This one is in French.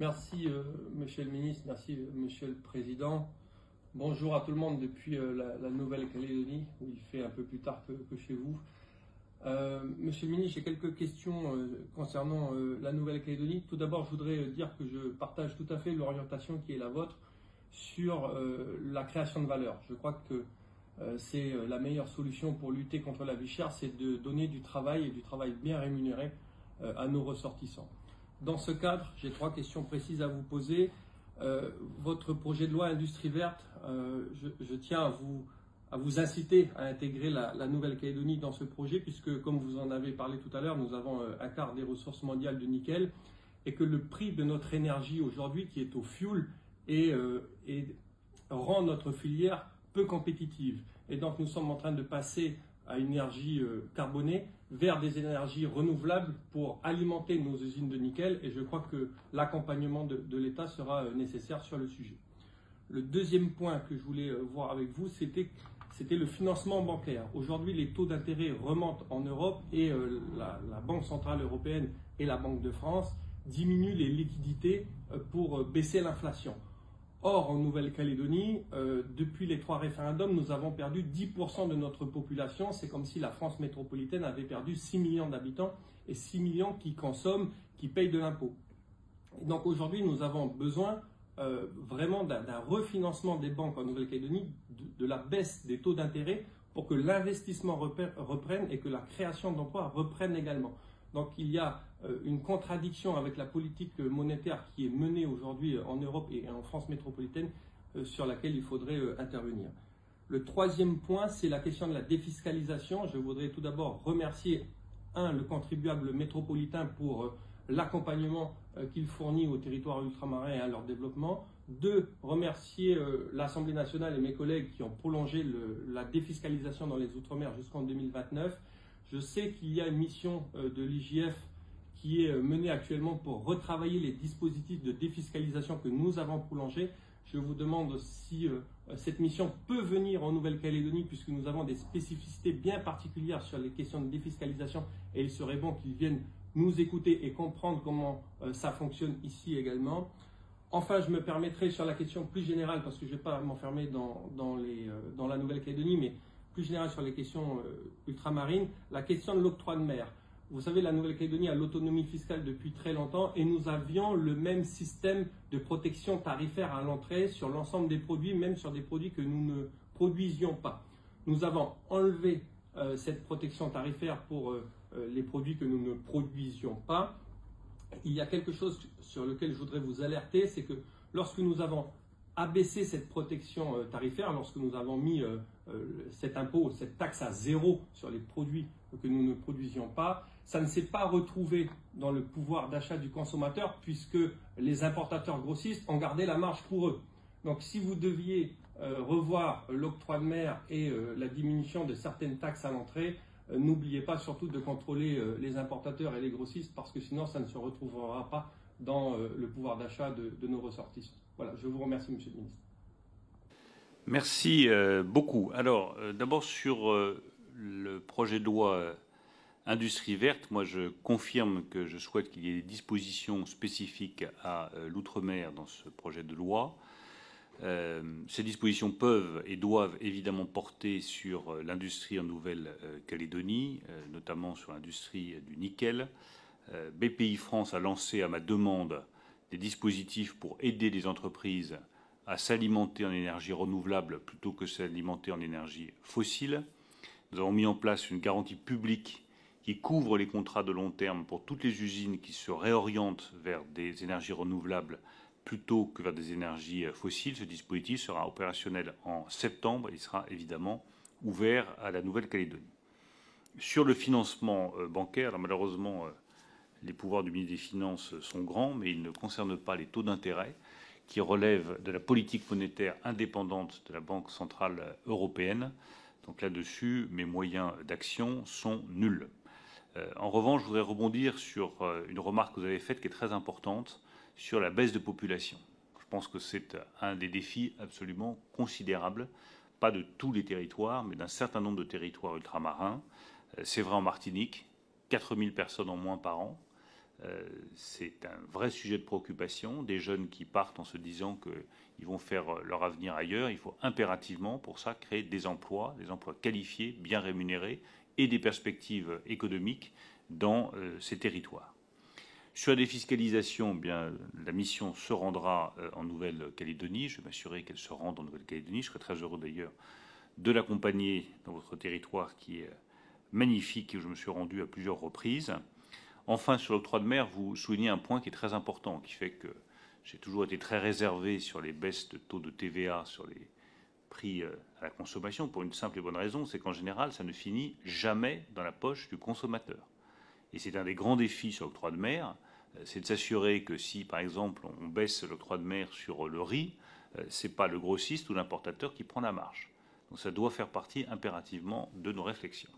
Merci, Monsieur le ministre, merci, Monsieur le Président. Bonjour à tout le monde depuis la Nouvelle-Calédonie, où il fait un peu plus tard que chez vous. Monsieur le ministre, j'ai quelques questions concernant la Nouvelle-Calédonie. Tout d'abord, je voudrais dire que je partage tout à fait l'orientation qui est la vôtre sur la création de valeur. Je crois que c'est la meilleure solution pour lutter contre la vie chère, c'est de donner du travail et du travail bien rémunéré à nos ressortissants. Dans ce cadre, j'ai trois questions précises à vous poser. Votre projet de loi Industrie verte, je tiens à vous inciter à intégrer la Nouvelle-Calédonie dans ce projet, puisque, comme vous en avez parlé tout à l'heure, nous avons un quart des ressources mondiales de nickel, et que le prix de notre énergie aujourd'hui, qui est au fioul, rend notre filière peu compétitive. Et donc nous sommes en train de passer à une énergie carbonée vers des énergies renouvelables pour alimenter nos usines de nickel, et je crois que l'accompagnement de l'État sera nécessaire sur le sujet. Le deuxième point que je voulais voir avec vous, c'était le financement bancaire. Aujourd'hui, les taux d'intérêt remontent en Europe et la Banque centrale européenne et la Banque de France diminuent les liquidités pour baisser l'inflation. Or, en Nouvelle-Calédonie, depuis les trois référendums, nous avons perdu 10% de notre population. C'est comme si la France métropolitaine avait perdu 6 millions d'habitants et 6 millions qui consomment, qui payent de l'impôt. Donc aujourd'hui, nous avons besoin vraiment d'un refinancement des banques en Nouvelle-Calédonie, de la baisse des taux d'intérêt pour que l'investissement reprenne et que la création d'emplois reprenne également. Donc il y a une contradiction avec la politique monétaire qui est menée aujourd'hui en Europe et en France métropolitaine sur laquelle il faudrait intervenir. Le troisième point, c'est la question de la défiscalisation. Je voudrais tout d'abord remercier, le contribuable métropolitain pour l'accompagnement qu'il fournit aux territoires ultramarins et à leur développement. Deux, remercier l'Assemblée nationale et mes collègues qui ont prolongé la défiscalisation dans les Outre-mer jusqu'en 2029. Je sais qu'il y a une mission de l'IGF qui est menée actuellement pour retravailler les dispositifs de défiscalisation que nous avons prolongés. Je vous demande si cette mission peut venir en Nouvelle-Calédonie, puisque nous avons des spécificités bien particulières sur les questions de défiscalisation, et il serait bon qu'ils viennent nous écouter et comprendre comment ça fonctionne ici également. Enfin, je me permettrai sur la question plus générale, parce que je ne vais pas m'enfermer dans la Nouvelle-Calédonie, mais plus générale sur les questions ultramarines, la question de l'octroi de mer. Vous savez, la Nouvelle-Calédonie a l'autonomie fiscale depuis très longtemps et nous avions le même système de protection tarifaire à l'entrée sur l'ensemble des produits, même sur des produits que nous ne produisions pas. Nous avons enlevé cette protection tarifaire pour les produits que nous ne produisions pas. Il y a quelque chose sur lequel je voudrais vous alerter, c'est que lorsque nous avons abaissé cette protection tarifaire, lorsque nous avons mis cet impôt, cette taxe à zéro sur les produits que nous ne produisions pas, ça ne s'est pas retrouvé dans le pouvoir d'achat du consommateur puisque les importateurs grossistes ont gardé la marge pour eux. Donc si vous deviez revoir l'octroi de mer et la diminution de certaines taxes à l'entrée, n'oubliez pas surtout de contrôler les importateurs et les grossistes parce que sinon ça ne se retrouvera pas dans le pouvoir d'achat de nos ressortissants. Voilà, je vous remercie, Monsieur le Ministre. Merci beaucoup. Alors, d'abord sur le projet de loi Industrie verte, moi je confirme que je souhaite qu'il y ait des dispositions spécifiques à l'outre-mer dans ce projet de loi. Ces dispositions peuvent et doivent évidemment porter sur l'industrie en Nouvelle-Calédonie, notamment sur l'industrie du nickel. BPI France a lancé à ma demande des dispositifs pour aider les entreprises à s'alimenter en énergie renouvelable plutôt que s'alimenter en énergie fossile. Nous avons mis en place une garantie publique qui couvre les contrats de long terme pour toutes les usines qui se réorientent vers des énergies renouvelables plutôt que vers des énergies fossiles. Ce dispositif sera opérationnel en septembre et il sera évidemment ouvert à la Nouvelle-Calédonie. Sur le financement bancaire, alors malheureusement, les pouvoirs du ministre des Finances sont grands, mais ils ne concernent pas les taux d'intérêt qui relèvent de la politique monétaire indépendante de la Banque centrale européenne. Donc là-dessus, mes moyens d'action sont nuls. En revanche, je voudrais rebondir sur une remarque que vous avez faite qui est très importante sur la baisse de population. Je pense que c'est un des défis absolument considérables, pas de tous les territoires, mais d'un certain nombre de territoires ultramarins. C'est vrai en Martinique, 4000 personnes en moins par an. C'est un vrai sujet de préoccupation. Des jeunes qui partent en se disant qu'ils vont faire leur avenir ailleurs. Il faut impérativement, pour ça, créer des emplois qualifiés, bien rémunérés et des perspectives économiques dans ces territoires. Sur la défiscalisation, bien, la mission se rendra en Nouvelle-Calédonie. Je vais m'assurer qu'elle se rende en Nouvelle-Calédonie. Je serai très heureux d'ailleurs de l'accompagner dans votre territoire qui est magnifique et où je me suis rendu à plusieurs reprises. Enfin, sur l'octroi de mer, vous soulignez un point qui est très important, qui fait que j'ai toujours été très réservé sur les baisses de taux de TVA sur les prix à la consommation, pour une simple et bonne raison, c'est qu'en général, ça ne finit jamais dans la poche du consommateur. Et c'est un des grands défis sur l'octroi de mer, c'est de s'assurer que si, par exemple, on baisse l'octroi de mer sur le riz, ce n'est pas le grossiste ou l'importateur qui prend la marge. Donc ça doit faire partie impérativement de nos réflexions.